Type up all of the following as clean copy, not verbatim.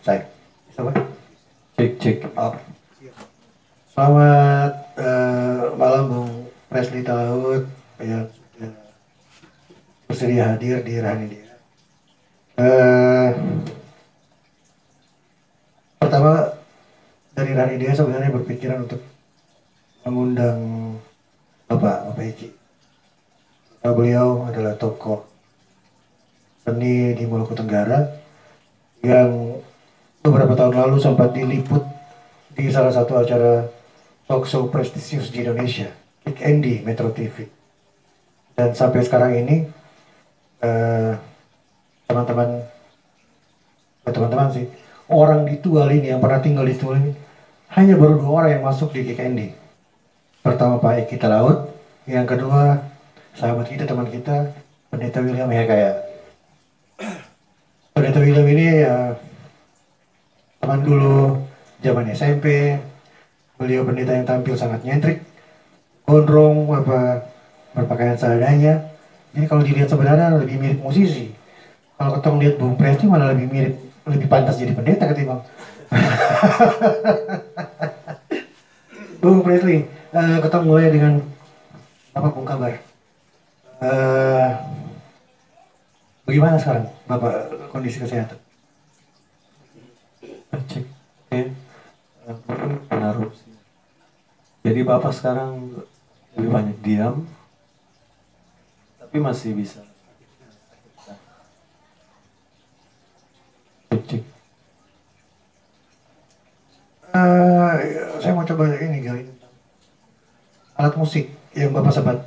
Saya. Bisa, Pak? Cek cek. Oh. Selamat malam Bung Presley Talaut yang sudah bersedia hadir di Rahanidia. Pertama dari Rahanidia sebenarnya berpikiran untuk mengundang Bapak Eci. Beliau adalah tokoh seni di Maluku Tenggara yang beberapa tahun lalu sempat diliput di salah satu acara talk show prestisius di Indonesia, Kick Andy Metro TV. Dan sampai sekarang ini teman-teman sih, orang di Tual ini yang pernah tinggal di Tual ini hanya baru 2 orang yang masuk di Kick Andy. Pertama Pak Eki Talaut, yang kedua sahabat kita, teman kita, Pendeta William Hekaya. Pendeta William ini ya teman dulu zaman SMP. Beliau pendeta yang tampil sangat nyentrik, gondrong, berpakaian seadanya. Jadi kalau dilihat sebenarnya lebih mirip musisi. Kalau ketemu lihat Bung Presley malah lebih mirip, lebih pantas jadi pendeta ketimbang. Bung Presley, ketemu mulai dengan apa Bung kabar? Bagaimana sekarang Bapak kondisi kesehatan? Cek. Oke. Mungkin pengaruh sih. Jadi Bapak sekarang lebih banyak diam, tapi masih bisa. Cek cek. Saya mau coba ini gali alat musik yang Bapak sempat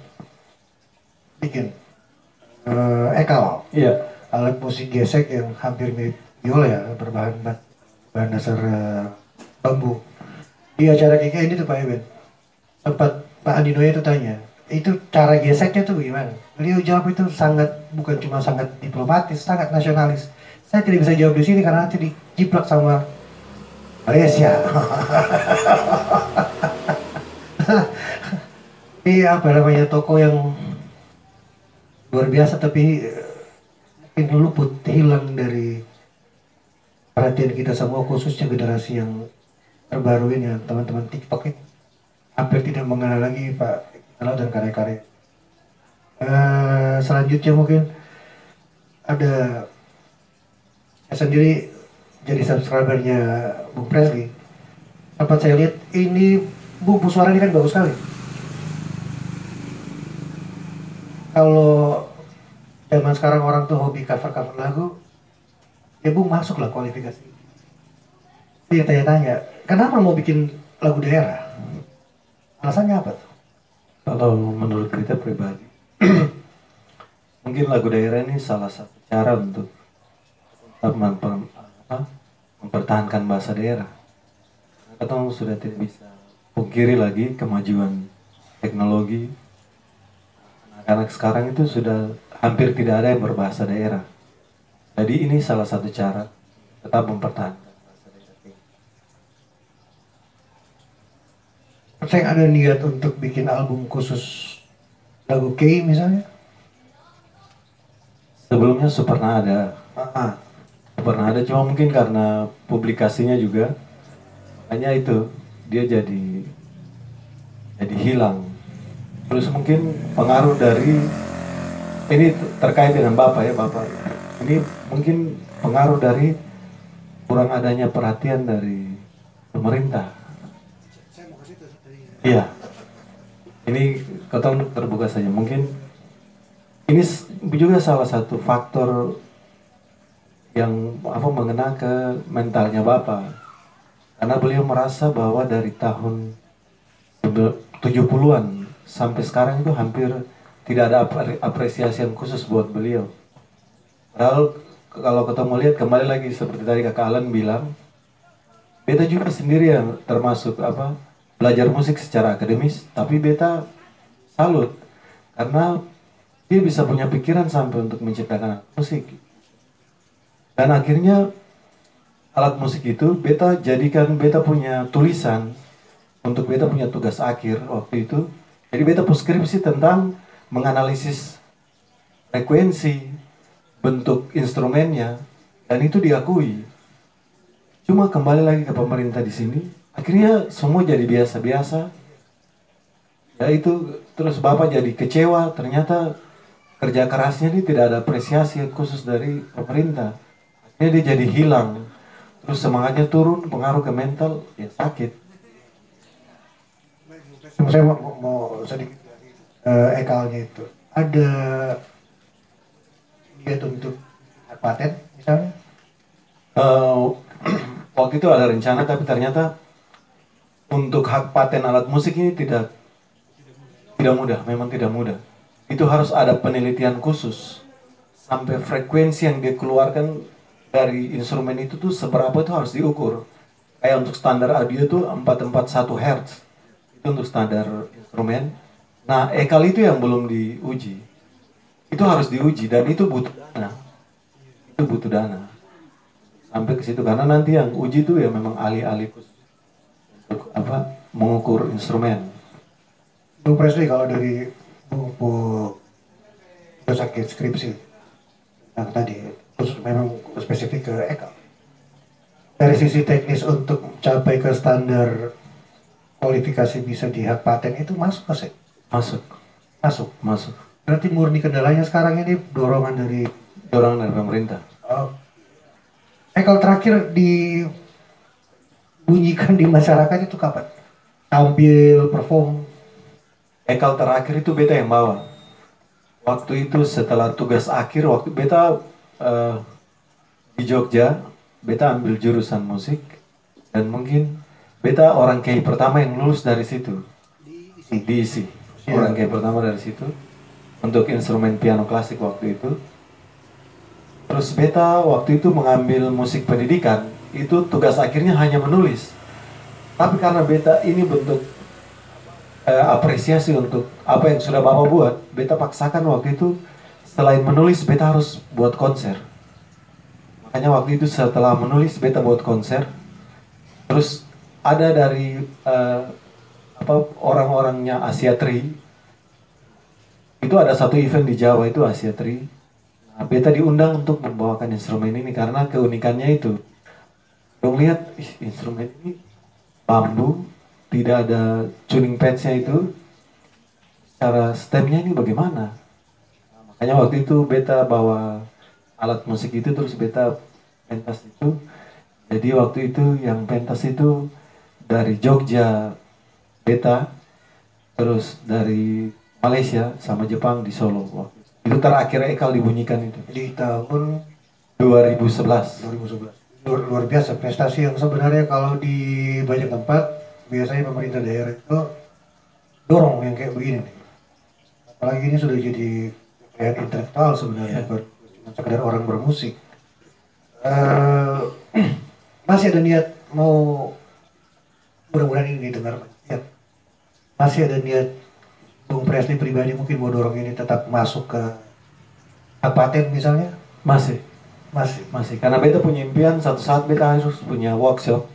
bikin. Ekal. Iya. Alat musik gesek yang hampir mirip biola ya, berbahan bahan dasar bambu. Di acara KK ini tuh Pak Eben, sempat Pak Andinoya itu tanya, itu cara geseknya tuh gimana? Beliau jawab itu sangat, bukan cuma sangat diplomatis, sangat nasionalis. Saya tidak bisa jawab di sini karena nanti dijiplak sama Malaysia. Ini apa namanya, toko yang luar biasa tapi mungkin luput, hilang dari perhatian kita semua, khususnya generasi yang terbaru ini, ya, teman-teman TikTok ini hampir tidak mengenal lagi Pak Kalau dan karya-karya. Selanjutnya mungkin ada, saya sendiri jadi subscribernya Bung Presley. Dapat saya lihat ini bumbu suara ini kan bagus sekali. Kalau zaman sekarang orang tuh hobi cover-cover lagu, ya Bung masuk lah kualifikasi. Dia tanya-tanya, kenapa mau bikin lagu daerah? Alasannya apa tuh? Kalau menurut kita pribadi, mungkin lagu daerah ini salah satu cara untuk mempertahankan bahasa daerah. Kita sudah tidak bisa pungkiri lagi kemajuan teknologi. Anak-anak sekarang itu sudah hampir tidak ada yang berbahasa daerah. Jadi ini salah satu cara tetap mempertahankan bahasa daerah. Saya ada niat untuk bikin album khusus lagu K misalnya. Sebelumnya pernah ada, pernah ada, cuma mungkin karena publikasinya juga, makanya itu dia jadi hilang. Terus mungkin pengaruh dari ini terkait dengan Bapak ya, Bapak. Ini mungkin pengaruh dari kurang adanya perhatian dari pemerintah. Iya. Ini ketemu terbuka saja. Mungkin ini juga salah satu faktor yang mengena ke mentalnya Bapak. Karena beliau merasa bahwa dari tahun 70-an sampai sekarang itu hampir tidak ada apresiasi yang khusus buat beliau. Padahal kalau ketemu lihat kembali lagi seperti tadi Kakak Alan bilang, beta juga sendiri yang termasuk belajar musik secara akademis, tapi beta salut karena dia bisa punya pikiran sampai untuk menciptakan musik. Dan akhirnya alat musik itu beta jadikan beta punya tulisan untuk beta punya tugas akhir waktu itu. Jadi beta skripsi tentang menganalisis frekuensi, bentuk instrumennya, dan itu diakui. Cuma kembali lagi ke pemerintah di sini, akhirnya semua jadi biasa-biasa. Ya itu terus Bapak jadi kecewa, ternyata kerja kerasnya ini tidak ada apresiasi khusus dari pemerintah. Akhirnya dia jadi hilang. Terus semangatnya turun, pengaruh ke mental, ya sakit. Saya mau sedikit ekalnya itu. Ada niat untuk paten misalnya? Eh, waktu itu ada rencana tapi ternyata untuk hak paten alat musik ini tidak mudah, memang tidak mudah. Itu harus ada penelitian khusus sampai frekuensi yang dikeluarkan dari instrumen itu tuh seberapa itu harus diukur. Kayak untuk standar audio itu 441 Hz. Itu untuk standar instrumen. Nah, ekal itu yang belum diuji. Itu harus diuji dan itu butuh dana. Itu butuh dana. Sampai ke situ karena nanti yang uji itu ya memang ahli-ahli khusus untuk apa? Mengukur instrumen. Bung Presley kalau dari buku sakit skripsi yang tadi khusus memang spesifik ke ekal. Dari sisi teknis untuk mencapai ke standar kualifikasi bisa di hak paten itu masuk nggak sih? Masuk, Masuk. masuk. Berarti murni kendalanya sekarang ini dorongan dari Dorongan dari pemerintah. ekal terakhir dibunyikan di masyarakat itu kapan? Tampil, perform. Ekal terakhir itu beta yang bawa. Waktu itu setelah tugas akhir, waktu beta di Jogja, beta ambil jurusan musik dan mungkin beta orang KI pertama yang lulus dari situ. Diisi. Orang KI pertama dari situ untuk instrumen piano klasik waktu itu. Terus beta waktu itu mengambil musik pendidikan, itu tugas akhirnya hanya menulis. Tapi karena beta ini bentuk apresiasi untuk apa yang sudah Bapak buat, beta paksakan waktu itu selain menulis, beta harus buat konser. Makanya waktu itu setelah menulis, beta buat konser. Terus ada dari apa orang-orangnya Asia Tri. Itu ada satu event di Jawa itu Asia Tri. Nah, beta diundang untuk membawakan instrumen ini karena keunikannya itu. Dong lihat instrumen ini bambu, tidak ada tuning pads-nya itu. Cara stemnya ini bagaimana? Nah, makanya waktu itu beta bawa alat musik itu terus beta pentas itu. Jadi waktu itu yang pentas itu dari Jogja beta, terus dari Malaysia sama Jepang di Solo. Waktu itu terakhir ekal dibunyikan itu. Di tahun 2011. 2011. Luar biasa prestasi yang sebenarnya kalau di banyak tempat biasanya pemerintah daerah itu dorong yang kayak begini nih. Apalagi ini sudah jadi kekayaan intelektual sebenarnya, cuma sekedar orang bermusik. Eh, masih ada niat mau, mudah-mudahan ini didengar banyak. Masih ada niat Bung Presley pribadi mungkin mau dorong ini tetap masuk ke hak paten misalnya? Masih, Masih. karena beta punya impian satu saat beta harus punya workshop,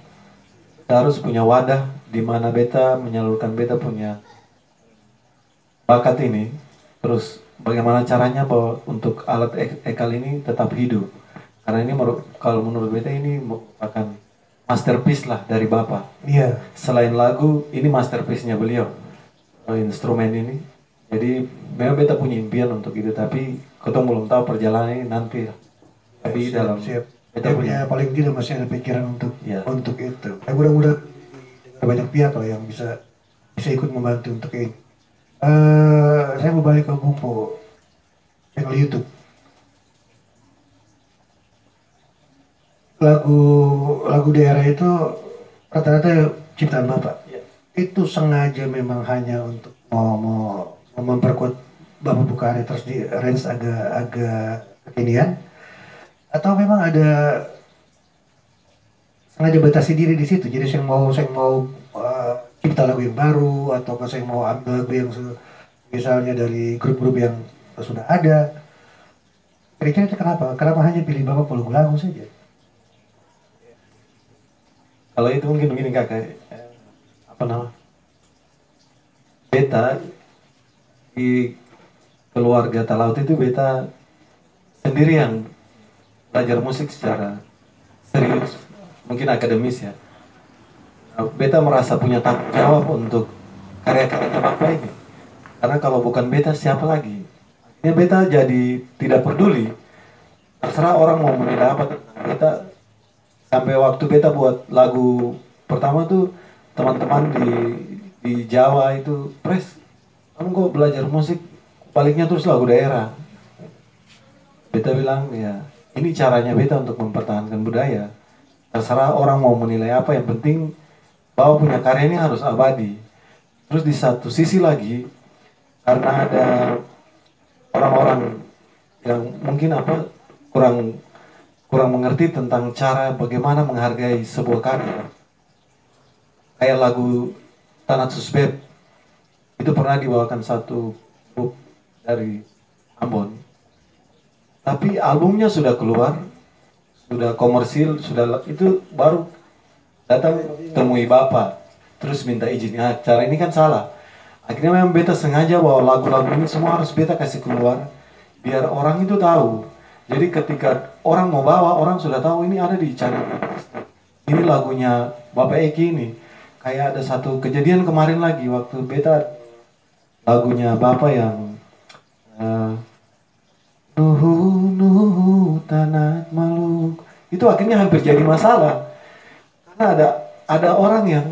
beta harus punya wadah di mana beta menyalurkan beta punya bakat ini. Terus bagaimana caranya bahwa untuk alat ekal ini tetap hidup. Karena ini kalau menurut beta ini merupakan masterpiece lah dari Bapak. Iya. Selain lagu, ini masterpiece-nya beliau. Instrumen ini. Jadi memang beta punya impian untuk itu, tapi ketemu belum tahu perjalanannya nanti. Tapi dalam beta punya paling tidak masih ada pikiran untuk ya. untuk itu. Mudah-mudahan banyak pihak lah yang bisa ikut membantu untuk ini. Saya mau balik ke Bumpo channel YouTube. Lagu daerah itu rata-rata ciptaan Bapak. Ya. Itu sengaja memang hanya untuk mau memperkuat Bapak Bukhari terus di range agak kekinian, atau memang ada sengaja batasi diri di situ. Jadi saya mau cipta lagu yang baru, atau saya mau ambil lagu yang misalnya dari grup-grup yang sudah ada. Kira-kira itu kenapa? Kenapa hanya pilih Bapak lagu saja? Kalau itu mungkin begini kakak, apa nama? Beta di keluarga Talaut itu beta sendiri yang belajar musik secara serius. mungkin akademis ya. Nah, beta merasa punya tanggung jawab untuk karya-karya Bapak ini. Karena kalau bukan beta siapa lagi? Akhirnya beta jadi tidak peduli. Terserah orang mau menilai apa tentang beta. Sampai waktu beta buat lagu pertama tuh, teman-teman di Jawa itu, Pres, kamu kok belajar musik baliknya terus lagu daerah. Beta bilang, ya ini caranya beta untuk mempertahankan budaya. Terserah orang mau menilai apa, yang penting bahwa punya karya ini harus abadi. Terus di satu sisi lagi, karena ada orang-orang yang mungkin apa kurang kurang mengerti tentang cara bagaimana menghargai sebuah karya. Kayak lagu Tanah Susbeb itu pernah dibawakan satu grup dari Ambon. Tapi albumnya sudah keluar, sudah komersil, sudah itu baru datang temui Bapak, terus minta izin. Nah, cara ini kan salah. Akhirnya memang beta sengaja bahwa lagu-lagu ini semua harus beta kasih keluar, biar orang itu tahu. Jadi ketika orang mau bawa, orang sudah tahu ini ada di channel. Ini lagunya Bapak Eki ini. Kayak ada satu kejadian kemarin lagi, waktu beta lagunya Bapak yang Nuhu Nuhu Tanah Maluk, itu akhirnya hampir jadi masalah. Karena ada orang yang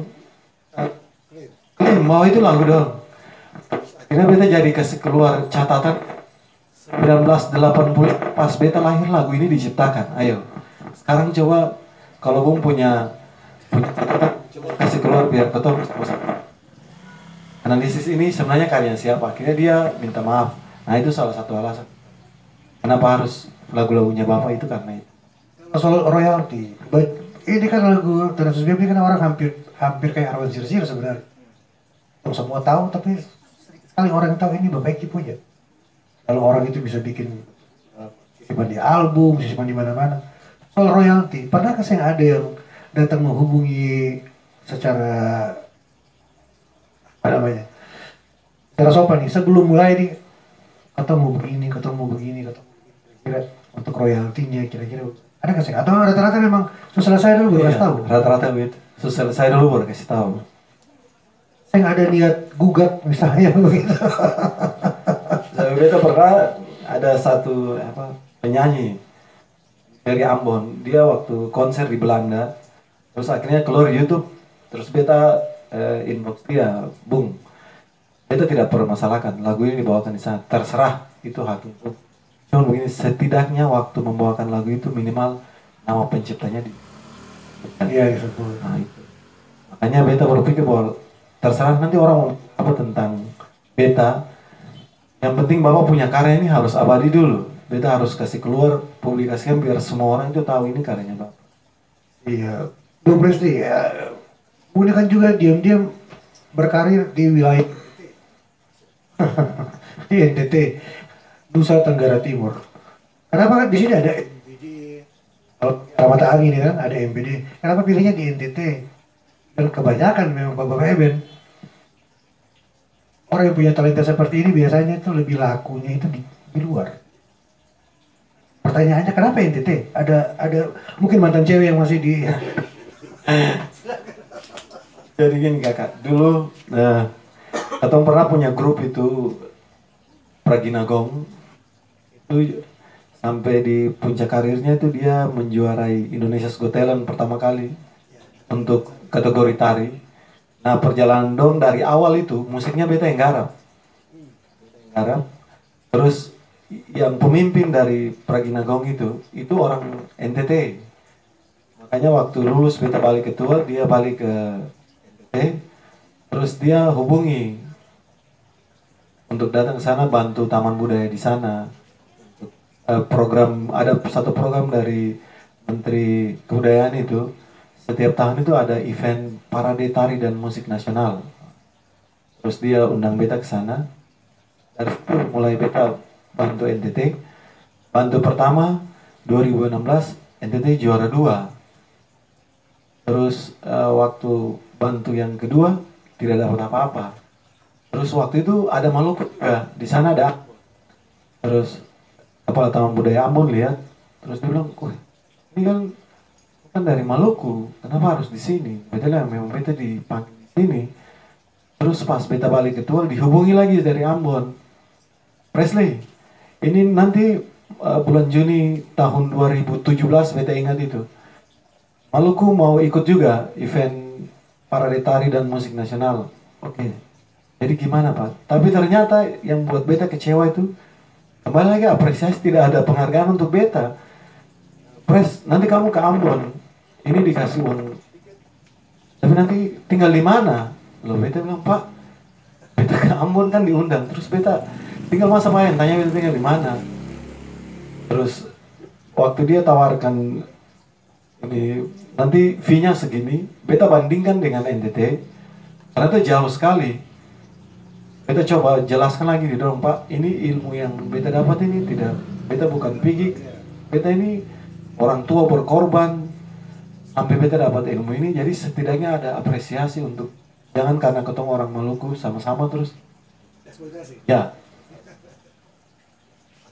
klaim bahwa itu lagu dong. Akhirnya beta jadi kasih keluar catatan 1980 pas beta lahir lagu ini diciptakan. Ayo, sekarang coba kalau Bung punya catatan, coba kasih keluar biar ketemu analisis ini sebenarnya karya siapa. Akhirnya dia minta maaf. Nah itu salah satu alasan kenapa harus lagu-lagunya Bapak itu, karena itu. Soal royalti, ini kan lagu Tanah Susbeb ini kan orang hampir kayak Arwan Sirsir sebenarnya. Semua tahu, tapi sedikit sekali orang tahu ini Bapak Eki punya. Kalau orang itu bisa bikin sisipan di album, sisipan di mana-mana. Soal royalti, pernah saya ada yang datang menghubungi secara apa namanya, secara sopan nih, sebelum mulai nih, ketemu begini, kira-kira untuk royaltinya kira-kira ada nggak sih? Atau rata-rata memang susah selesai dulu baru kasih tahu? Rata-rata begitu. Susah selesai dulu baru kasih tahu. Saya nggak ada niat gugat misalnya begitu. Saya beta pernah ada satu penyanyi dari Ambon, dia waktu konser di Belanda, terus akhirnya keluar YouTube, terus beta inbox dia, Bung, beta tidak permasalahkan lagu ini dibawakan di sana, terserah itu hak itu. Cuma begini, setidaknya waktu membawakan lagu itu minimal nama penciptanya di. Iya, disebut. Nah itu. Makanya beta berpikir bahwa terserah nanti orang mau apa tentang beta. Yang penting Bapak punya karya ini harus abadi dulu. Beta harus kasih keluar, publikasikan biar semua orang itu tahu ini karyanya Bapak. Iya, Bung Presti ya, Bunda kan juga diam-diam berkarir di wilayah di NTT, Nusa Tenggara Timur. Kenapa kan di sini ada MPD, kalau Mata Angin ya kan ada MPD. Kenapa pilihnya di NTT? Dan kebanyakan memang Bapak Eben orang yang punya talenta seperti ini biasanya itu lebih lakunya itu di luar. Pertanyaannya kenapa NTT? Ada mungkin mantan cewek yang masih di. Jadi gini kakak, dulu Katong pernah punya grup itu Praginagong, itu sampai di puncak karirnya itu dia menjuarai Indonesia's Got Talent pertama kali untuk kategori tari. Nah perjalanan dong dari awal itu musiknya beta yang garap. Terus yang pemimpin dari Praginagong itu orang NTT. Makanya waktu lulus beta balik ke Tua, dia balik ke NTT. Terus dia hubungi untuk datang ke sana bantu taman budaya di sana. Program, ada satu program dari Menteri Kebudayaan itu. Setiap tahun itu ada event parade tari dan musik nasional. Terus dia undang beta ke sana. Dari situ mulai beta bantu NTT. Bantu pertama 2016 NTT juara 2. Terus waktu bantu yang kedua tidak dapat apa-apa. Terus waktu itu ada Maluku juga. Di sana ada. Terus Kepala Taman Budaya Ambon lihat. Terus dia bilang, ini kan kan dari Maluku, kenapa harus di sini? Beta bilang memang beta dipanggil di sini. Terus pas beta balik ke Tual dihubungi lagi dari Ambon. Presley, ini nanti bulan Juni tahun 2017 beta ingat itu. Maluku mau ikut juga event parade tari dan musik nasional. Oke. Jadi gimana Pak? Tapi ternyata yang buat beta kecewa itu kembali lagi apresiasi, tidak ada penghargaan untuk beta. Pres, nanti kamu ke Ambon, ini dikasih uang. Tapi nanti tinggal di mana? Loh beta bilang Pak, beta ke Ambon kan diundang. Terus beta tinggal masa main, tanya beta tinggal di mana. Terus waktu dia tawarkan ini nanti fee-nya segini, beta bandingkan dengan NTT, ternyata jauh sekali. Beta coba jelaskan lagi di dorong Pak, ini ilmu yang beta dapat ini tidak, beta bukan pigik, beta ini orang tua berkorban sampai beta dapat ilmu ini, jadi setidaknya ada apresiasi untuk jangan karena ketemu orang Maluku sama-sama terus. Ya.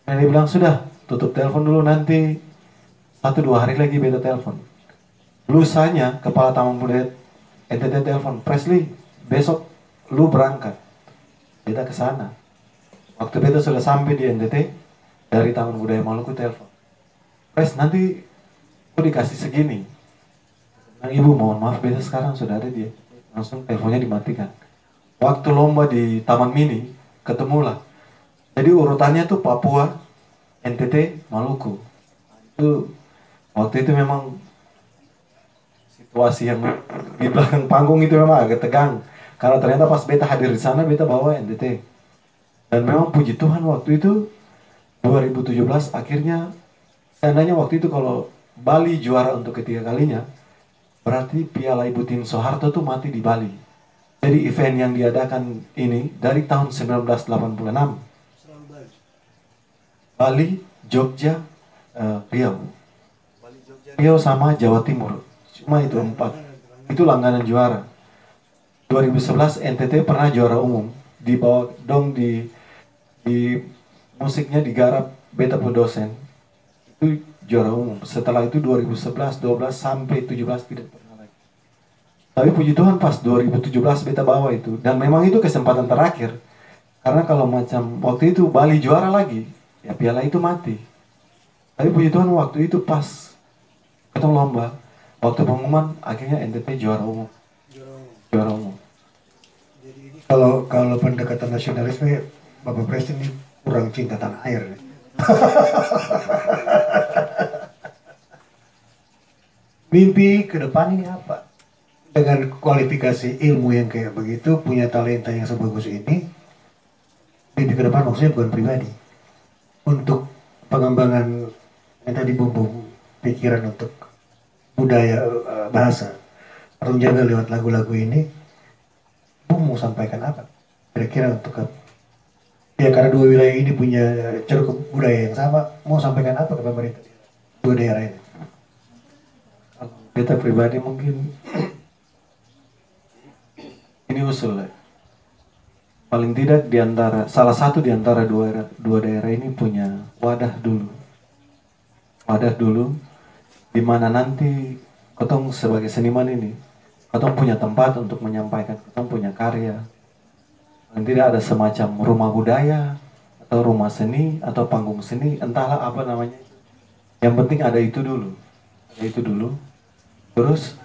Nah, dia bilang sudah tutup telepon dulu, nanti 1-2 hari lagi beta telepon. Lusanya kepala Taman Budaya NTT telepon, Presley, besok lu berangkat. Beta ke sana. Waktu beta sudah sampai di NTT, dari Taman Budaya Maluku telepon. Pres, nanti aku dikasih segini. Nah, ibu mohon maaf, beta sekarang sudah ada dia. Langsung teleponnya dimatikan. Waktu lomba di Taman Mini, ketemulah. Jadi urutannya tuh Papua, NTT, Maluku. Itu waktu itu memang situasi yang di belakang panggung itu memang agak tegang. Karena ternyata pas beta hadir di sana, beta bawa NTT. Dan memang puji Tuhan waktu itu 2017 akhirnya, seandainya waktu itu kalau Bali juara untuk ketiga kalinya, berarti Piala Ibu Tin Soeharto tuh mati di Bali. Jadi event yang diadakan ini dari tahun 1986. Bali, Jogja, Riau. Riau sama Jawa Timur. Cuma itu 4. Itu langganan juara. 2011 NTT pernah juara umum, dibawa dong di musiknya digarap beta pu dosen, itu juara umum. Setelah itu 2011, 12 sampai 17 tidak pernah lagi. Tapi puji Tuhan pas 2017 beta bawa itu, dan memang itu kesempatan terakhir, karena kalau macam waktu itu Bali juara lagi, ya piala itu mati. Tapi puji Tuhan waktu itu pas ketemu lomba, waktu pengumuman akhirnya NTT juara umum. Juara umum. Kalau pendekatan nasionalisme, Bapak Presiden ini kurang cinta tanah air. Mimpi ke depan ini apa? Dengan kualifikasi ilmu yang kayak begitu, punya talenta yang sebagus ini, mimpi ke depan maksudnya bukan pribadi. Untuk pengembangan yang tadi bumbu pikiran untuk budaya, bahasa, atau menjaga lewat lagu-lagu ini, mau sampaikan apa? Kira-kira untuk apa? Ya karena dua wilayah ini punya ceruk budaya yang sama, mau sampaikan apa ke pemerintah dua daerah ini? Beta pribadi mungkin ini usul lah. Paling tidak salah satu di antara dua daerah ini punya wadah dulu, di mana nanti ketong sebagai seniman ini, ketong punya tempat untuk menyampaikan, ketong punya karya. Dan tidak ada semacam rumah budaya atau rumah seni atau panggung seni, entahlah apa namanya. Yang penting ada itu dulu. Terus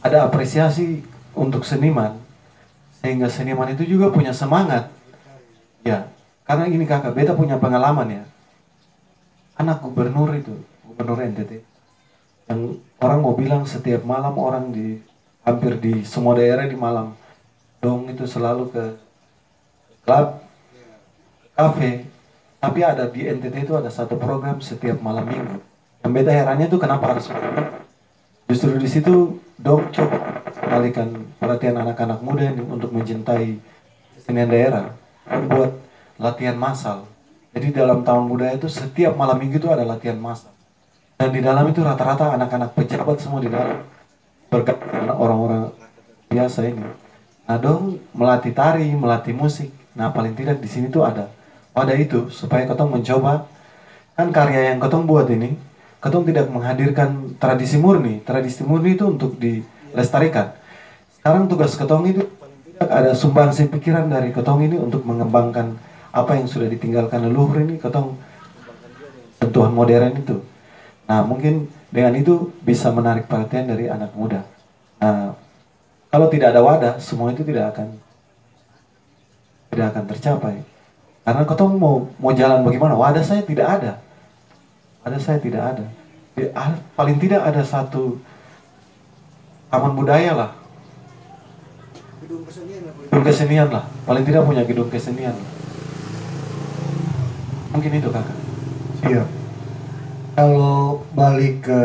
ada apresiasi untuk seniman, sehingga seniman itu juga punya semangat. Ya, karena gini kakak, beta punya pengalaman ya. Anak gubernur NTT, yang orang mau bilang setiap malam orang hampir di semua daerah di malam dong itu selalu ke klub, kafe. Tapi ada di NTT itu ada satu program setiap malam minggu. Yang beta herannya itu kenapa harus justru di situ dong coba alihkan perhatian anak-anak muda untuk mencintai kesenian daerah, buat latihan massal. Jadi dalam tahun budaya itu setiap malam minggu itu ada latihan massal. Dan di dalam itu rata-rata anak-anak pejabat semua di dalam, bergabung orang-orang biasa ini. Nah dong melatih tari, melatih musik. Nah paling tidak di sini tuh ada itu supaya ketong mencoba, kan karya yang ketong buat ini ketong tidak menghadirkan tradisi murni. Tradisi murni itu untuk dilestarikan. Sekarang tugas ketong itu ada sumbangsi pikiran dari ketong ini untuk mengembangkan apa yang sudah ditinggalkan leluhur ini, ketong sentuhan modern itu. Nah, mungkin dengan itu bisa menarik perhatian dari anak muda. Nah, kalau tidak ada wadah, semua itu tidak akan tercapai. Karena ketong mau jalan bagaimana? Wadah saya tidak ada. Wadah saya tidak ada. Paling tidak ada satu taman budaya lah. Gedung kesenian lah. Paling tidak punya gedung kesenian. Mungkin itu kakak. Iya. Kalau balik ke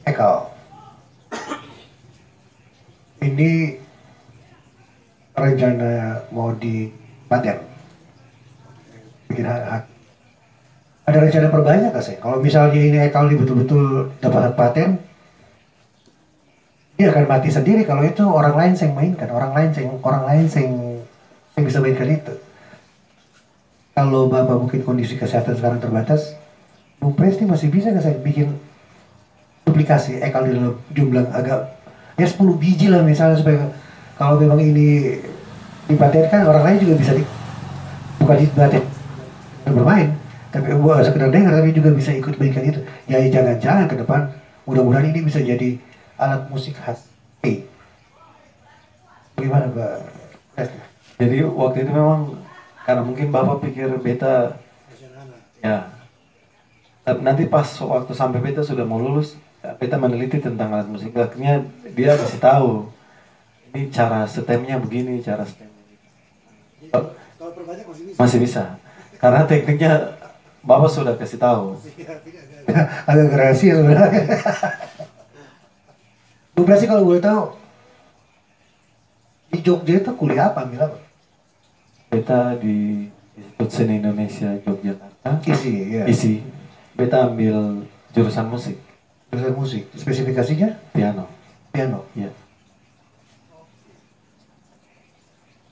Ekal, ini rencana mau dipaten, bikin hak. Ada rencana perbanyak nggak sih? Kalau misalnya ini Ekal ini betul-betul dapat hak paten, dia akan mati sendiri kalau itu orang lain yang mainkan, orang lain yang bisa mainkan itu. Kalau Bapak mungkin kondisi kesehatan sekarang terbatas, Bu Presti masih bisa nggak saya bikin duplikasi Ekal di dalam jumlah agak ya 10 biji lah misalnya, supaya kalau memang ini dipatenkan orang lain juga bisa bukan dipaten bermain, tapi buat sekedar dengar, tapi juga bisa ikut mainkan itu. Ya jangan-jangan ke depan mudah-mudahan ini bisa jadi alat musik khas. Bagaimana Pak Presti? Jadi waktu itu memang karena mungkin Bapak pikir beta ya. Nanti pas waktu sampai beta sudah mau lulus, beta meneliti tentang alat musik. Akhirnya dia kasih tahu, ini cara setemnya begini, cara setemnya begini. Kalau perbanyak Masih bisa. Karena tekniknya Bapak sudah kasih tahu. agak rahasia sebenarnya. Bu Presti kalau boleh tahu, di Jogja itu kuliah apa, ambil apa? Beta di Institut Seni Indonesia Yogyakarta. Isi, ya. Isi. Beta ambil jurusan musik. Jurusan musik. Spesifikasinya? Piano. Piano. Iya.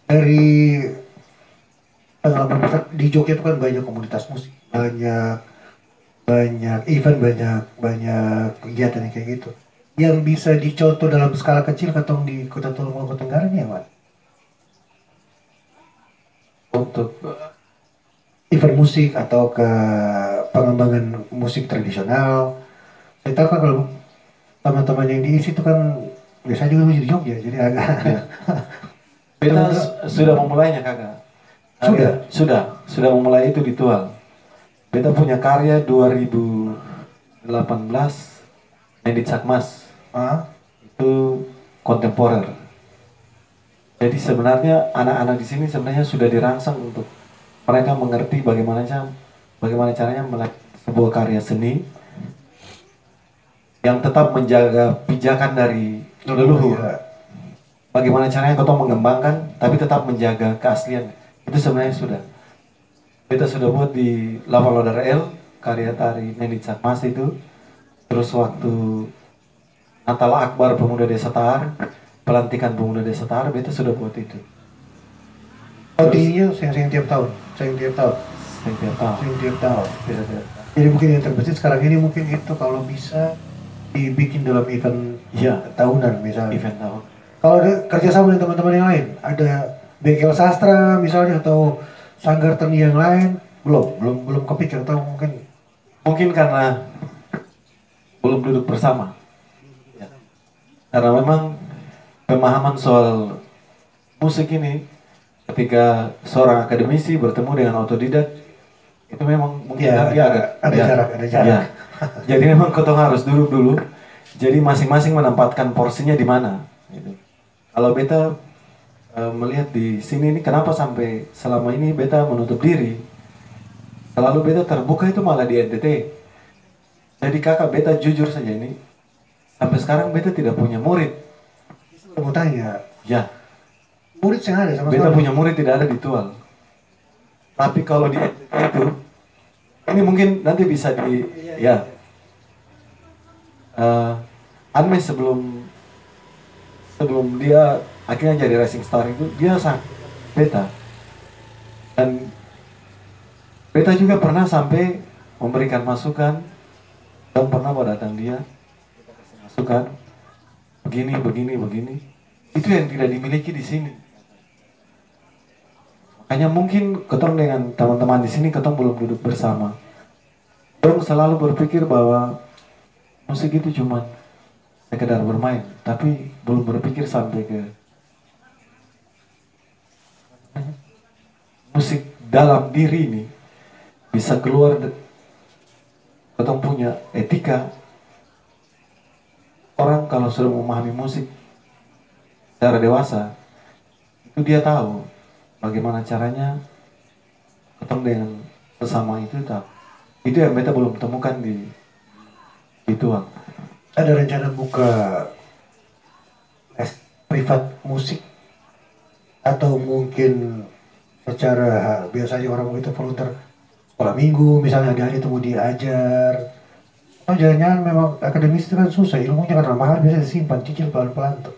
Dari pengalaman besar di Jogja itu kan banyak komunitas musik, banyak event, banyak kegiatan yang kayak gitu. Yang bisa dicontoh dalam skala kecil katong di Kota Tolong Maluku Tenggara nih ya, Pak? Untuk Event musik atau ke pengembangan musik tradisional. Saya tahu kan kalau teman-teman yang diisi itu kan biasanya juga masih di Jogja, jadi agak ya. Beta sudah memulainya kakak. Sudah memulai itu di Tual. Beta punya karya 2018 yang di Cakmas. Itu kontemporer. Jadi sebenarnya anak-anak di sini sebenarnya sudah dirangsang untuk mereka mengerti bagaimana caranya melakukan sebuah karya seni yang tetap menjaga pijakan dari leluhur. Bagaimana caranya kita mengembangkan tapi tetap menjaga keaslian. Itu sebenarnya sudah. Kita sudah buat di Lavalodar L, karya tari Neni Cakmas itu. Terus waktu Natal Akbar Pemuda Desa Tar, pelantikan Pemuda Desa Tar, beta sudah buat itu. Tingginya sayang tiap tahun. Setiap tahun. Jadi mungkin yang terbesit sekarang ini mungkin itu kalau bisa dibikin dalam event tahunan misalnya. Event tahun. Kalau ada kerjasama dengan teman-teman yang lain, ada bengkel sastra misalnya atau sanggar tani yang lain, belum kepikir atau mungkin karena belum duduk bersama. Ya. Karena memang pemahaman soal musik ini ketika seorang akademisi bertemu dengan otodidak itu memang mungkin ada jarak. Ya. Jadi memang kita harus duduk dulu. Jadi masing-masing menempatkan porsinya di mana. Gitu. Kalau beta melihat di sini ini kenapa sampai selama ini beta menutup diri. Selalu beta terbuka itu malah di NTT. Jadi kakak beta jujur saja ini sampai sekarang beta tidak punya murid. Mau tanya. Ya. Murid yang ada sama beta punya murid tidak ada di Tual. Tapi kalau di NTT itu ini mungkin nanti bisa Anmes sebelum dia akhirnya jadi Rising Star itu dia sang beta, dan beta juga pernah sampai memberikan masukan Kamu pernah mau datang dia, kita kasih masukan, begini. Itu yang tidak dimiliki di sini. Makanya mungkin ketong dengan teman-teman di sini ketong belum duduk bersama. Ketong selalu berpikir bahwa musik itu cuma sekedar bermain, tapi belum berpikir sampai ke musik dalam diri ini bisa keluar. Ketong punya etika. Orang kalau sudah memahami musik secara dewasa, itu dia tahu bagaimana caranya ketemu dengan sesama itu tahu. Itu yang beta belum temukan di Tuang. Ada rencana buka les privat musik atau mungkin secara biasanya orang itu volunteer sekolah minggu misalnya ada itu mau diajar. Oh jangan-jangan memang akademis itu kan susah, ilmunya karena mahal biasa disimpan, cicil pelan-pelan tuh.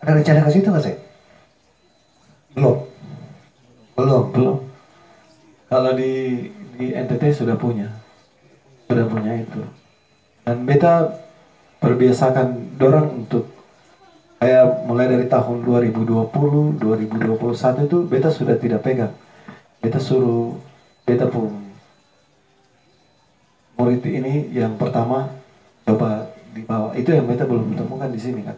Ada rencana ke situ nggak sih? Belum. Belum. Kalau di NTT sudah punya itu. Dan beta perbiasakan dorang untuk kayak mulai dari tahun 2020, 2021 itu beta sudah tidak pegang. Beta suruh beta pun murid ini yang pertama coba dibawa. Itu yang beta belum temukan di sini kan.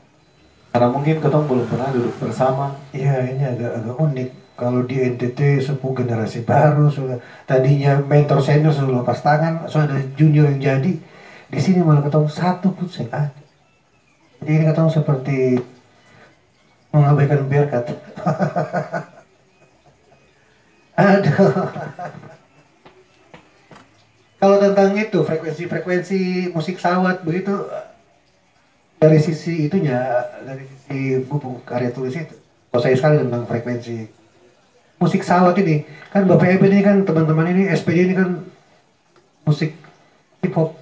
Karena mungkin ketong belum pernah duduk bersama. Iya ini agak unik. Kalau di NTT sepuh generasi baru sudah tadinya mentor senior sudah lepas tangan, sudah ada junior yang jadi. Di sini malah ketemu satu pun saya ada. Jadi ini ketemu seperti mengabaikan berkat. Aduh. Kalau tentang itu frekuensi musik sawat begitu dari sisi itunya, dari sisi buku karya tulis itu, kalau saya sekali tentang frekuensi musik sawat ini kan Bapak Eben ini kan teman-teman ini SPD ini kan musik hip hop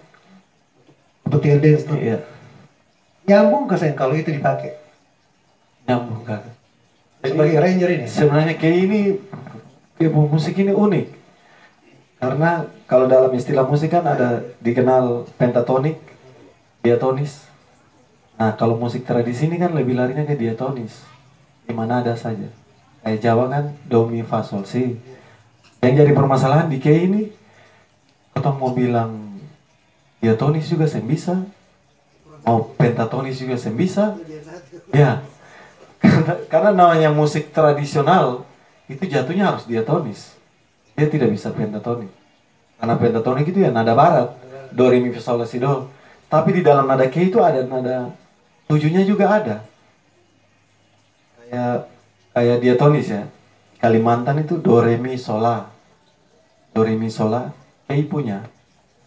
seperti dance tuh. Iya. Nyambung ke saya kalau itu dipakai Nyambung kan. sebagai ranger ini. Sebenarnya kayak ini musik ini unik. Karena kalau dalam istilah musik kan ada dikenal pentatonik, diatonis. Nah kalau musik tradisi ini kan lebih larinya ke diatonis, di mana ada saja. Kayak Jawa kan do mi fa sol si. Yang jadi permasalahan di kayak ini, kita mau bilang diatonis juga saya bisa, mau pentatonis juga saya bisa. Ya, karena namanya musik tradisional itu jatuhnya harus diatonis. Dia tidak bisa pentatonik. Karena pentatonik itu ya nada barat, do re mi fa sol la si do. Tapi di dalam nada ke itu ada nada tujuhnya juga ada. Kayak diatonis ya. Kalimantan itu do re mi sol la. Do re mi sol la, ke punya.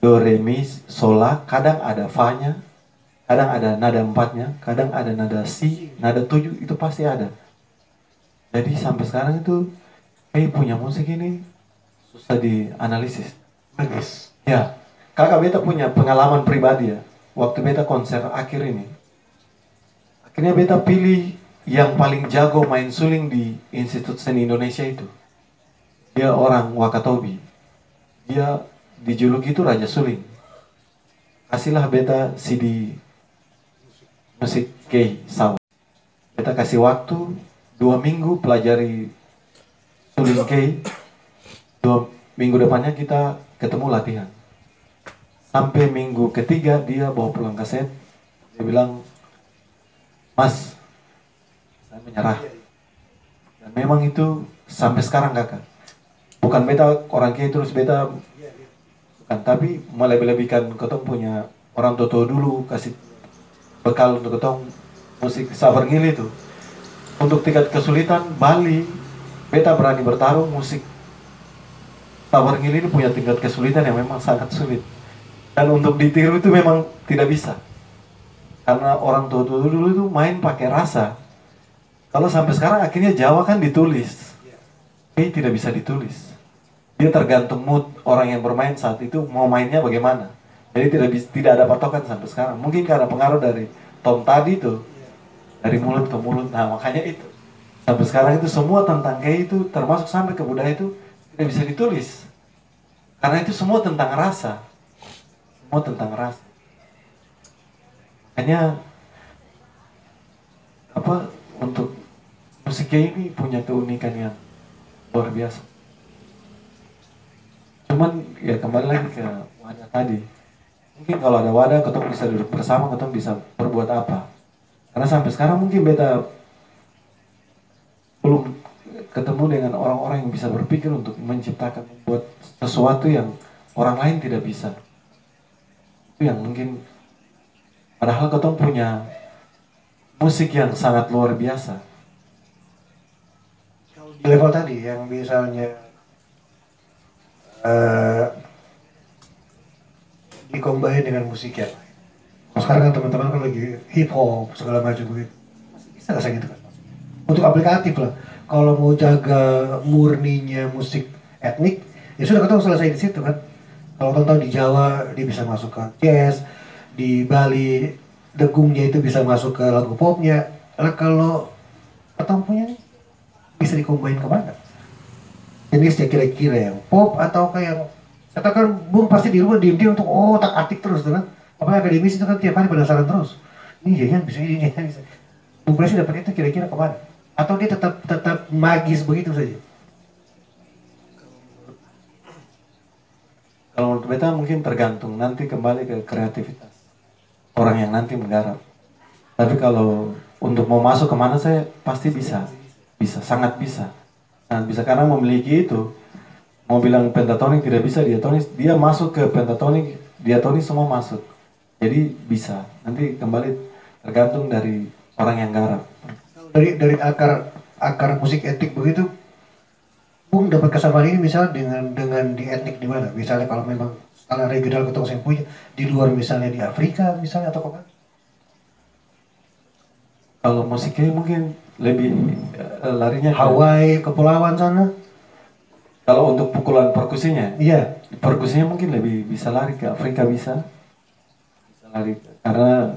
Do re mi sol la, kadang ada fa-nya, kadang ada nada empatnya, kadang ada nada si, nada tujuh, itu pasti ada. Jadi sampai sekarang itu punya musik ini susah dianalisis. Bagus. Ya, kakak beta punya pengalaman pribadi ya. Waktu beta konser akhir ini, akhirnya beta pilih yang paling jago main suling di Institut Seni Indonesia itu. Dia orang Wakatobi. Dia dijuluki itu Raja Suling. Kasihlah beta CD musik Kei Sawa. Beta kasih waktu 2 minggu pelajari suling Kei. 2 minggu depannya kita ketemu latihan. Sampai minggu ketiga dia bawa pulang kaset. Dia bilang, Mas, saya menyerah. Dan memang itu sampai sekarang kakak. Bukan beta orang Kei terus beta, bukan, tapi melebih-lebihkan ketong punya orang tua dulu kasih bekal untuk ketong musik sabar ngili itu. Untuk tingkat kesulitan Bali, beta berani bertarung musik sabar ngili ini punya tingkat kesulitan yang memang sangat sulit. Dan untuk ditiru itu memang tidak bisa. Karena orang tua dulu itu main pakai rasa. Kalau sampai sekarang akhirnya Jawa kan ditulis. Ini tidak bisa ditulis. Dia tergantung mood orang yang bermain saat itu mau mainnya bagaimana. Jadi tidak ada patokan sampai sekarang. Mungkin karena pengaruh dari Tom tadi itu. Dari mulut ke mulut. Nah makanya itu. Sampai sekarang itu semua tentang kayak itu termasuk sampai ke budaya itu tidak bisa ditulis. Karena itu semua tentang rasa. Semua tentang rasa. Hanya apa, untuk musiknya ini punya keunikan yang luar biasa. Cuman ya kembali lagi ke wadah tadi. Mungkin kalau ada wadah, ketemu bisa duduk bersama, ketemu bisa berbuat apa. Karena sampai sekarang mungkin beta belum ketemu dengan orang-orang yang bisa berpikir untuk menciptakan, membuat sesuatu yang orang lain tidak bisa. Itu yang mungkin, padahal ketemu punya musik yang sangat luar biasa. Di level tadi yang misalnya dikombain dengan musik ya. Sekarang kan teman-teman kan lagi hip hop segala macam begitu. Bisa nggak saya gitu kan? Untuk aplikatif lah. Kalau mau jaga murninya musik etnik, ya sudah ketemu selesai di situ kan. Kalau tahu di Jawa dia bisa masuk ke jazz, di Bali degungnya itu bisa masuk ke lagu popnya. Nah, kalau ketemu punya bisa dikombain kemana? Jenisnya kira-kira yang pop atau kayak yang katakan Bung pasti di rumah diem-diem untuk tak atik terus kan. Apalagi akademis itu kan tiap hari penasaran terus. Ini ya bisa ini ya bisa. Bung Presi dapat itu kira-kira kemana? Atau dia tetap tetap magis begitu saja? Kalau menurut beta mungkin tergantung, nanti kembali ke kreativitas orang yang nanti menggarap. Tapi kalau untuk mau masuk kemana, saya pasti bisa. Bisa, sangat bisa. Sangat bisa, karena memiliki itu. Mau bilang pentatonik tidak bisa, diatonis, dia masuk ke pentatonik, diatonis semua masuk. Jadi bisa. Nanti kembali tergantung dari orang yang garap. Dari akar musik etnik begitu, Bung dapat kesamaan ini misalnya dengan di etnik di mana? Misalnya kalau memang skala regional ketemu yang punya di luar misalnya di Afrika misalnya atau kemana? Kalau musiknya mungkin lebih larinya ke Hawaii, kepulauan sana? kalau untuk pukulan perkusinya, Iya. perkusinya mungkin lebih bisa lari ke Afrika, bisa lari karena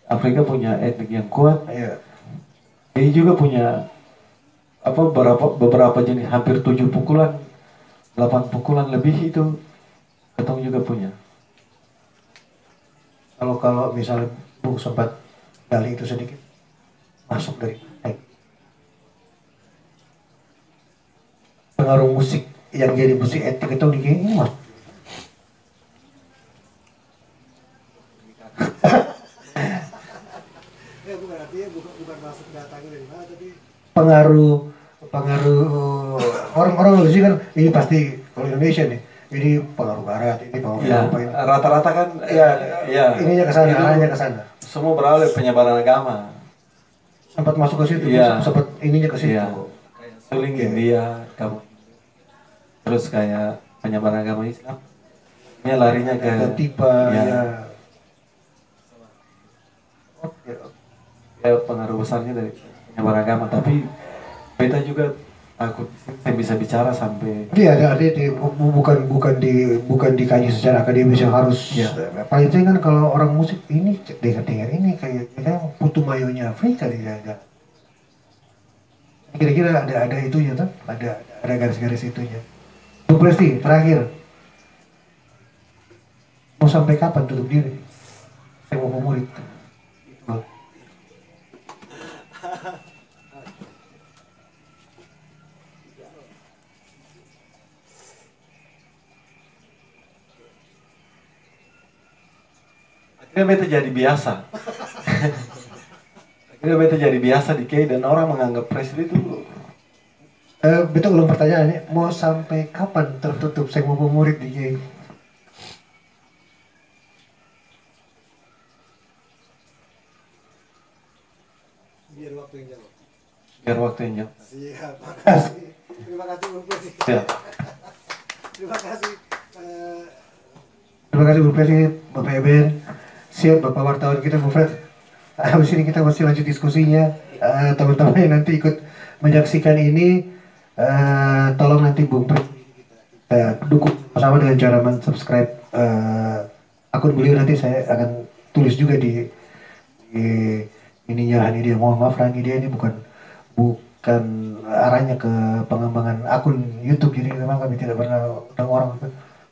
Afrika punya etnik yang kuat. Iya. Dia juga punya apa beberapa jenis, hampir 7 pukulan, 8 pukulan lebih itu ketong juga punya. Kalau misalnya Bung sempat gali itu sedikit masuk dari pengaruh musik yang jadi musik etnik itu di ini mas. Bukan masuk datangnya dari mana, tapi pengaruh orang-orang Indonesia kan ini pasti kalau Indonesia nih ini pengaruh Barat, ini pengaruh Ya, Eropa ini. rata-rata kan ya, Ininya ke sana, arahnya ke sana. semua berawal dari penyebaran agama. Sempat masuk ke situ, Iya. sempat ininya ke situ. Iya. Suling India, kamu. Terus kayak penyebaran agama Islam. Ini larinya ke Dan tipe ya. Oke. Ya, pengaruh besarnya dari penyebaran agama, tapi beta juga takut saya bisa bicara sampai Iya, ada bukan dikaji secara akademis yang harus. Ya. Paling sering kan kalau orang musik ini dengar ini kayak putu mayonya Afrika dia ada. Kira-kira ada itunya tuh, ada garis-garis itunya. Bu Presti, terakhir mau sampai kapan tutup diri? Saya mau murid. akhirnya beta jadi biasa. Akhirnya beta jadi biasa di KI dan orang menganggap Presiden itu. Betul ulang pertanyaannya, mau sampai kapan tertutup saya mau murid di KI? Biar waktu yang jawab. Biar waktu yang jauh. Siap, makasih. Terima kasih Bu Presi. Siap. Terima kasih. Terima kasih Bu Presi, Bapak Eben. Siap Bapak wartawan kita Bu Fred. Habis ini kita masih lanjut diskusinya. Teman-teman yang nanti ikut menyaksikan ini, tolong nanti Bu Fred dukung bersama dengan cara subscribe akun beliau. Nanti saya akan tulis juga di ininya Hani dia. Mohon maaf Hani dia ini bukan arahnya ke pengembangan akun YouTube, jadi memang kami tidak pernah undang orang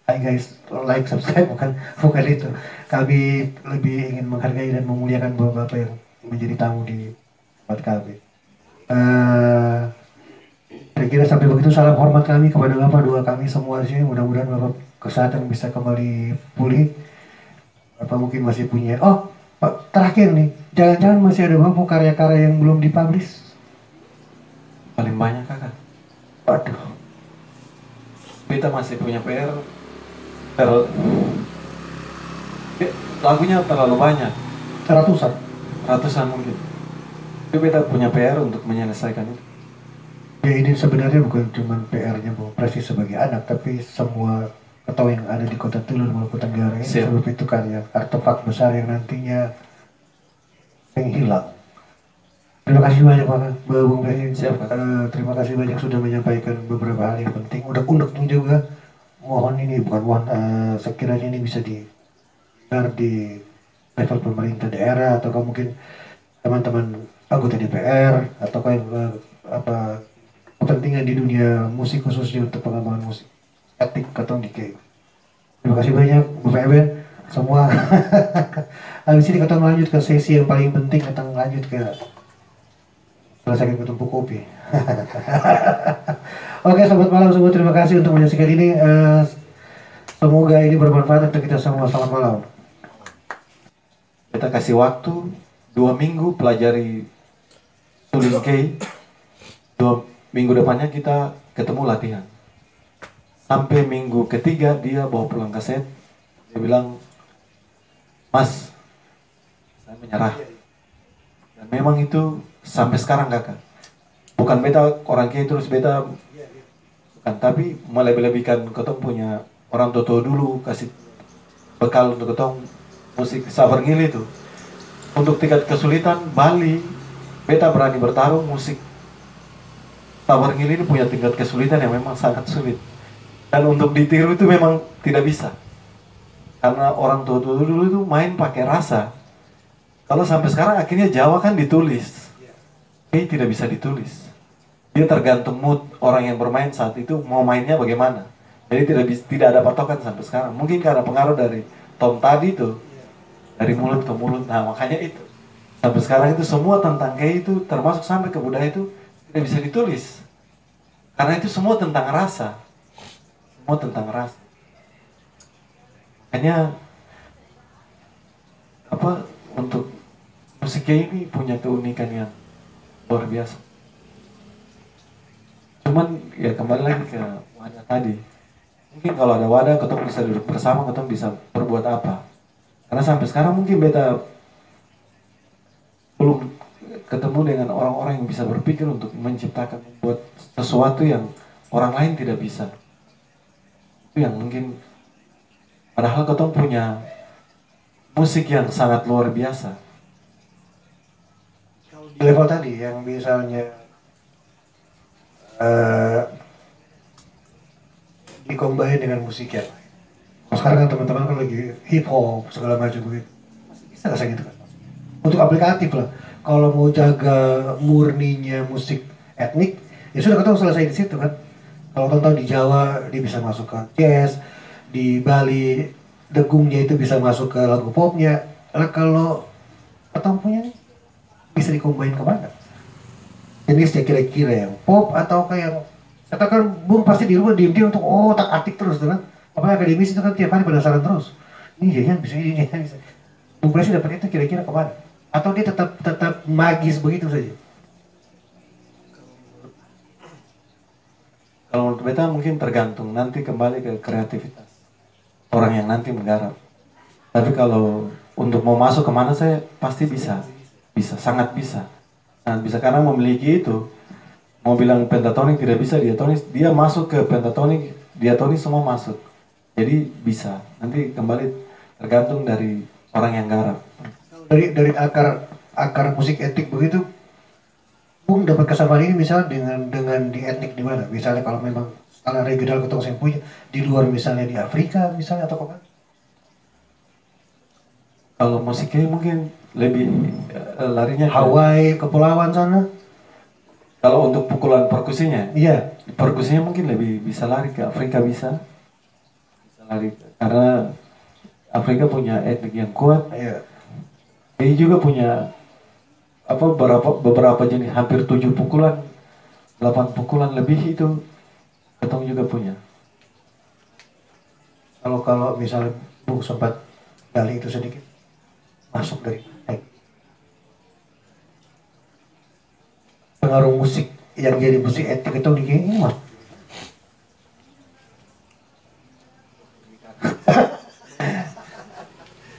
Hai guys, like, subscribe, bukan itu. Kami lebih ingin menghargai dan memuliakan bapak-bapak yang menjadi tamu di tempat kami. Eh, Kira-kira sampai begitu salam hormat kami kepada bapak dua kami semua di sini. Mudah-mudahan bapak kesehatan bisa kembali pulih. Bapak mungkin masih punya. Oh, Pak, terakhir nih, jangan-jangan masih ada bapak karya-karya yang belum dipublish? Paling banyak kakak. Waduh, Beta masih punya PR. Lagunya terlalu banyak, ratusan. ratusan mungkin. Tapi beta punya PR untuk menyelesaikan itu. Ya ini sebenarnya bukan cuma PR-nya Bung Presi sebagai anak, tapi semua atau yang ada di Kota Tulur Maluku Tenggara ini, Siap. sebab itu karya artefak besar yang nantinya yang hilang. Terima kasih banyak Pak Bung Presi. Siap, Pak. Terima kasih banyak sudah menyampaikan beberapa hal yang penting. Unek-uneknya juga mohon ini bukan mohon sekiranya ini bisa didengar di level pemerintah daerah atau mungkin teman-teman anggota DPR atau yang apa kepentingan di dunia musik khususnya untuk pengembangan musik etik atau DK. Terima kasih banyak Bu Feben semua. Habis ini kita lanjut ke sesi yang paling penting, kita lanjut ke selesai ketumpuk kopi. Oke, selamat malam semua, terima kasih untuk menyaksikan ini. Semoga ini bermanfaat untuk kita semua. Selamat malam. Kita kasih waktu 2 minggu pelajari Tuling Kei. 2 minggu depannya kita ketemu latihan. Sampai minggu ketiga dia bawa pulang kaset. Dia bilang, Mas, saya menyerah. Dan memang itu sampai sekarang kakak. Bukan beta orang Kei terus beta, bukan, tapi melebih-lebihkan ketong punya orang tua dulu kasih bekal untuk ketong musik sabar ngili itu. Untuk tingkat kesulitan Bali, beta berani bertarung musik sabar ngili ini punya tingkat kesulitan yang memang sangat sulit. Dan untuk ditiru itu memang tidak bisa. Karena orang tua dulu itu main pakai rasa. Kalau sampai sekarang akhirnya Jawa kan ditulis. Tidak bisa ditulis. Dia tergantung mood orang yang bermain saat itu mau mainnya bagaimana. Jadi tidak ada patokan sampai sekarang. Mungkin karena pengaruh dari Tom tadi itu, dari mulut ke mulut. Nah makanya itu sampai sekarang itu semua tentang Kei itu termasuk sampai ke budaya itu tidak bisa ditulis. Karena itu semua tentang rasa. Semua tentang rasa. Makanya untuk musik Kei ini punya keunikan yang luar biasa. Cuman ya kembali lagi ke wadah tadi. Mungkin kalau ada wadah, ketemu bisa duduk bersama, ketemu bisa berbuat apa. Karena sampai sekarang mungkin beta belum ketemu dengan orang-orang yang bisa berpikir untuk menciptakan, membuat sesuatu yang orang lain tidak bisa. Itu yang mungkin, padahal ketemu punya musik yang sangat luar biasa. Di level tadi yang misalnya dikombin dengan musik ya. Kalau sekarang kan teman-teman kan lagi hip hop segala macam begitu. Masih bisa nggak saya gitu kan? Untuk aplikatif lah. Kalau mau jaga murninya musik etnik, ya sudah ketemu selesai di situ kan. Kalau tonton di Jawa dia bisa masuk ke jazz, di Bali degungnya itu bisa masuk ke lagu popnya. Nah, kalau ketemu punya bisa dikombin kemana? Jenisnya kira-kira yang pop atau kayak katakan Bung pasti di rumah diem-diem untuk tak atik terus kan. Apalagi akademis itu kan tiap hari penasaran terus. Ini ya bisa ini ya bisa. Bung Presi dapat itu kira-kira kemana? Atau dia tetap magis begitu saja? Kalau menurut beta mungkin tergantung, nanti kembali ke kreativitas orang yang nanti menggarap. Tapi kalau untuk mau masuk kemana saya pasti bisa, sangat bisa. Sangat bisa karena memiliki itu. Mau bilang pentatonik tidak bisa diatonis, dia masuk ke pentatonik, diatonis semua masuk. Jadi bisa. Nanti kembali tergantung dari orang yang garap. Dari akar musik etnik begitu, Bung dapat kesamaan ini misalnya dengan di etnik di mana? Misalnya kalau memang skala regional ketemu yang punya di luar misalnya di Afrika misalnya atau apa? Kalau musiknya mungkin lebih larinya ke Hawaii, kepulauan sana? kalau untuk pukulan perkusinya, Iya. perkusinya mungkin lebih bisa lari ke Afrika bisa lari karena Afrika punya etnik yang kuat. Iya. Ini juga punya apa beberapa jenis, hampir 7 pukulan, 8 pukulan lebih itu ketong juga punya. Kalau misalnya Bung sempat gali itu sedikit masuk dari pengaruh musik yang jadi musik etnik itu di ini mas.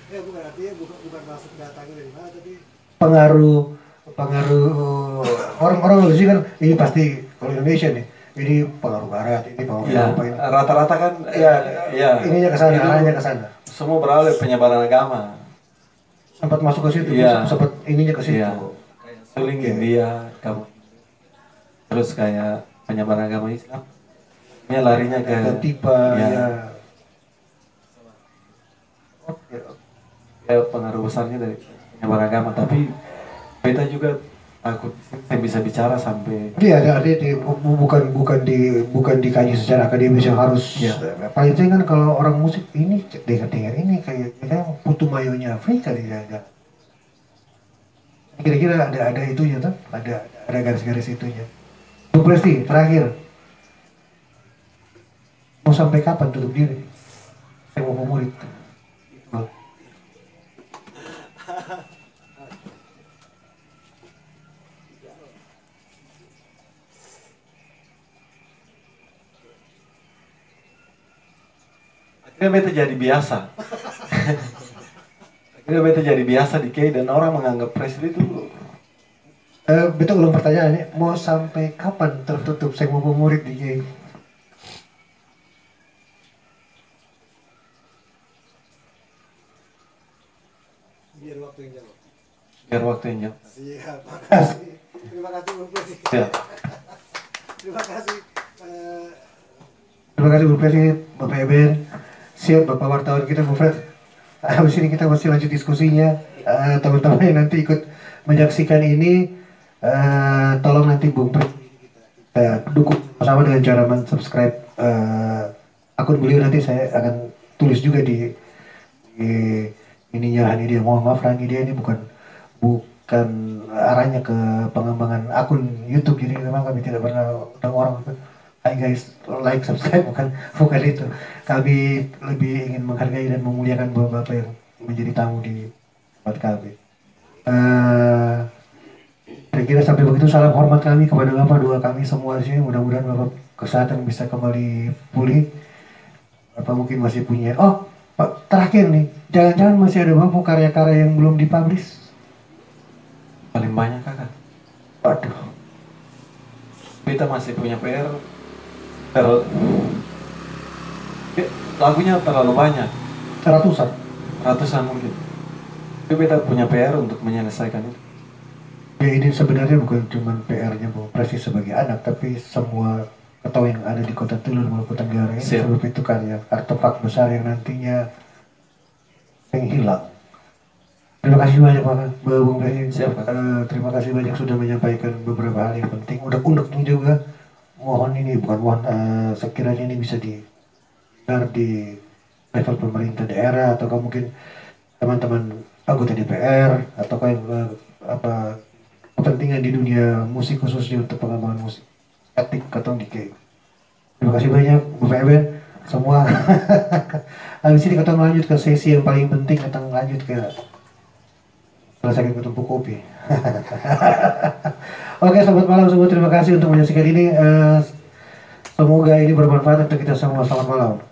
Ya bukan artinya bukan masuk datangnya dari mana tapi pengaruh orang-orang Malaysia kan ini pasti kalau Indonesia nih ini pengaruh barat ini pengaruh Ya, apa ini rata-rata kan ya ininya ke sana arahnya ke sana semua berawal dari penyebaran agama. sempat masuk ke situ Iya. sempat ininya ke situ Iya. Suling India, kamu terus kayak penyebaran agama Islam. Ini larinya ke ke tipa ya, ya. ya pengaruh besarnya dari penyebaran agama. Tapi beta juga takut saya bisa bicara sampai Iya, bukan dikaji secara akademis yang harus. Ya. Paling kan kalau orang musik ini dengar ini kayak putu mayonya Afrika dia ada. Kira-kira ada itunya tuh, ada garis-garis itunya. Bu Presti, terakhir mau sampai kapan tutup diri? Saya mau murid. akhirnya beta jadi biasa. Akhirnya beta jadi biasa di KI dan orang menganggap Presli itu Betul ulang pertanyaannya, mau sampai kapan tertutup saya mau murid di Kiai? Biar waktu yang jawab. biar waktunya. Siap, makasih. Terima kasih Bu Presi. Ya. Terima kasih. Terima kasih Bu Presi, Bapak Eben. Siap Bapak wartawan kita Bu Fred. Habis ini kita masih lanjut diskusinya. Teman-teman yang nanti ikut menyaksikan ini, tolong nanti Bung Fred dukung bersama dengan cara subscribe akun beliau. Nanti saya akan tulis juga di ininya Hani dia. Mohon maaf Hani dia ini bukan arahnya ke pengembangan akun YouTube, jadi memang kami tidak pernah undang orang hai guys like subscribe, bukan itu. Kami lebih ingin menghargai dan memuliakan bapak-bapak yang menjadi tamu di tempat kami. Kira-kira sampai begitu salam hormat kami kepada bapak, doa kami semua di sini mudah-mudahan bapak kesehatan bisa kembali pulih. Bapak mungkin masih punya Pak, terakhir nih, jangan-jangan masih ada bapak karya-karya yang belum dipublish? Paling banyak kakak. Waduh. Beta masih punya PR. Lagunya terlalu banyak. Ratusan mungkin. Tapi beta punya PR untuk menyelesaikan itu. ya. Ini sebenarnya bukan cuma PR-nya Bung Presi sebagai anak, tapi semua atau yang ada di Kota Telur Maluku Tenggara ini. Sebab itu karya artefak besar yang nantinya yang hilang. Terima kasih banyak Pak Bung Presi. Terima kasih banyak sudah menyampaikan beberapa hal yang penting. Unek-unek juga. Mohon ini sekiranya ini bisa didengar di level pemerintah daerah, atau mungkin teman-teman anggota DPR, atau kepentingan di dunia musik khususnya untuk pengembangan musik etik atau DK. Terima kasih banyak Bapak Eben semua. Habis ini kita lanjut ke sesi yang paling penting, kita lanjut ke selesai ketumpuk kopi. Oke, selamat malam semua. Terima kasih untuk menyaksikan ini. Semoga ini bermanfaat untuk kita semua. Selamat malam.